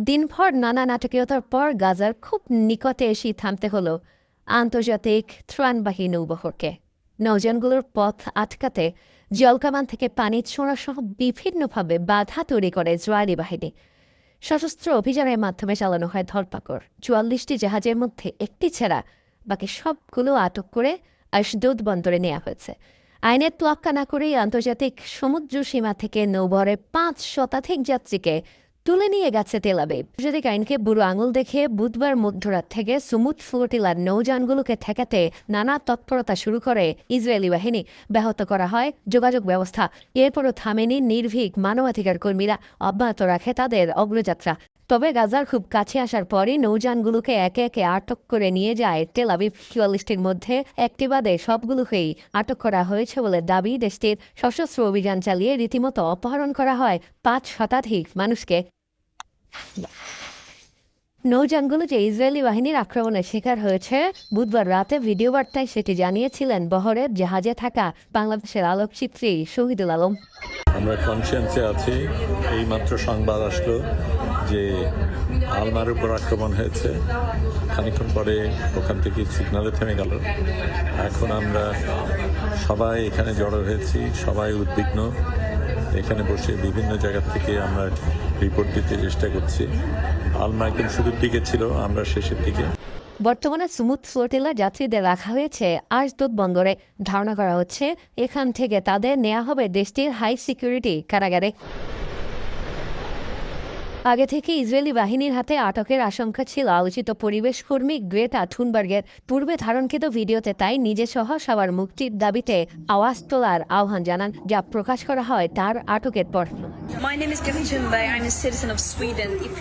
দিনভর নানা নাটকীয়তার পর গাজার খুব নিকটে এসে থামতে হলো আন্তর্জাতিক ত্রাণবাহী নৌবহরকে। নৌযানগুলোর পথ আটকাতে জলকামান থেকে পানি ছোঁড়াসহ বিভিন্নভাবে বাধা তৈরি করে ইসরায়েলি বাহিনী। সশস্ত্র অভিযানের মাধ্যমে চালানো হয় ধরপাকড়। ৪৪টি জাহাজের মধ্যে একটি ছাড়া বাকি সবগুলো আটক করে আশদোদ বন্দরে নেওয়া হয়েছে। আইনের তোয়াক্কা না করেই আন্তর্জাতিক সমুদ্র সীমা থেকে নৌবহরের ৫ শতাধিক যাত্রীকে তুলে নিয়ে গেছে তেল আবিব। আন্তর্জাতিক আইনকে বুড়ো আঙুল দেখে বুধবার মধ্যরাত থেকে সুমুদ ফ্লোটিলার নৌযানগুলোকে ঠেকাতে নানা তৎপরতা শুরু করে ইসরায়েলি বাহিনী। ব্যাহত করা হয় যোগাযোগ ব্যবস্থা। এরপরও থামেনি নির্ভীক মানবাধিকার কর্মীরা, অব্যাহত রাখে তাদের অগ্রযাত্রা। তবে গাজার খুব কাছে আসার পরই নৌযানগুলোকে একে একে আটক করে নিয়ে যায় তেল আবিব। ৪৪টির মধ্যে একটি বাদে সবগুলোকেই আটক করা হয়েছে বলে দাবি দেশটির। সশস্ত্র অভিযান চালিয়ে রীতিমতো অপহরণ করা হয় ৫ শতাধিক মানুষকে। নৌযানগুলো যে ইসরায়েলি বাহিনীর আক্রমণের শিকার হয়েছে, বুধবার রাতে ভিডিও বার্তায় সেটি জানিয়েছিলেন বহরের জাহাজে থাকা বাংলাদেশের আলোকচিত্রী শহীদুল আলম। আমরা কনসিয়েন্সে আছি। এইমাত্র সংবাদ আসলো যে আলমার উপর আক্রমণ হয়েছে। খানিক্ষণ পরে ওখান থেকে সিগনালে থেমে গেল। এখন আমরা সবাই এখানে জড়ো হয়েছি, সবাই উদ্বিগ্ন। এখানে বসে বিভিন্ন জায়গা থেকে আমরা রিপোর্ট দিতে চেষ্টা করছি। আলমা একদম শুরুর দিকে ছিল, আমরা শেষের দিকে। বর্তমানে সুমুদ ফ্লোটিলা যাত্রীদের রাখা হয়েছে আশদোদ বন্দরে। ধারণা করা হচ্ছে এখান থেকে তাদের নেওয়া হবে দেশটির হাই সিকিউরিটি কারাগারে। আগে থেকে ইসরায়েলি বাহিনীর হাতে আটকের আশঙ্কা ছিল আলোচিত পরিবেশ কর্মী গ্রেটা থুনবার্গের। পূর্বে ধারণকৃত ভিডিওতে তাই নিজেসহ সবার মুক্তির দাবিতে আওয়াজ তোলার আহ্বান জানান, যা প্রকাশ করা হয় তার আটকের পর।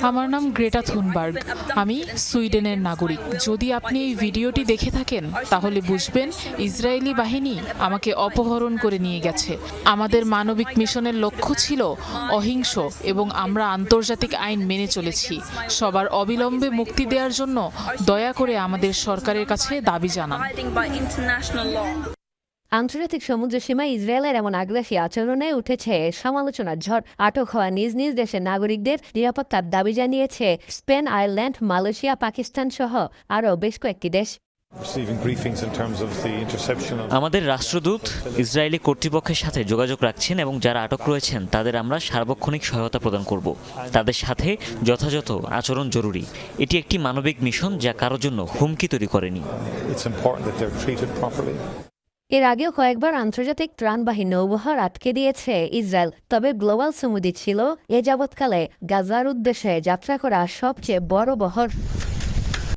আমার নাম গ্রেটা থুনবার্গ। আমি সুইডেনের নাগরিক। যদি আপনি এই ভিডিওটি দেখে থাকেন তাহলে বুঝবেন ইসরায়েলি বাহিনী আমাকে অপহরণ করে নিয়ে গেছে। আমাদের মানবিক মিশনের লক্ষ্য ছিল অহিংস এবং আমরা আন্তর্জাতিক আইন মেনে চলেছি। সবার অবিলম্বে মুক্তি দেওয়ার জন্য দয়া করে আমাদের সরকারের কাছে দাবি জানান। আন্তর্জাতিক সমুদ্র সীমায় ইসরায়েলের এমন আগ্রাসী আচরণে উঠেছে সমালোচনার ঝড়। আটক হওয়া নিজ নিজ দেশের নাগরিকদের নিরাপত্তার দাবি জানিয়েছে স্পেন, আয়ারল্যান্ড, মালয়েশিয়া, পাকিস্তান সহ আরও বেশ কয়েকটি দেশ। আমাদের রাষ্ট্রদূত ইসরায়েলি কর্তৃপক্ষের সাথে যোগাযোগ রাখছেন এবং যারা আটক রয়েছেন তাদের আমরা সার্বক্ষণিক সহায়তা প্রদান করব। তাদের সাথে যথাযথ আচরণ জরুরি। এটি একটি মানবিক মিশন যা কারোর জন্য হুমকি তৈরি করেনি। এর আগেও কয়েকবার আন্তর্জাতিক ত্রাণবাহী নৌবহর আটকে দিয়েছে ইসরায়েল। তবে গ্লোবাল সমুদ্র ছিল এ যাবৎকালে গাজার উদ্দেশ্যে যাত্রা করা সবচেয়ে বড় বহর।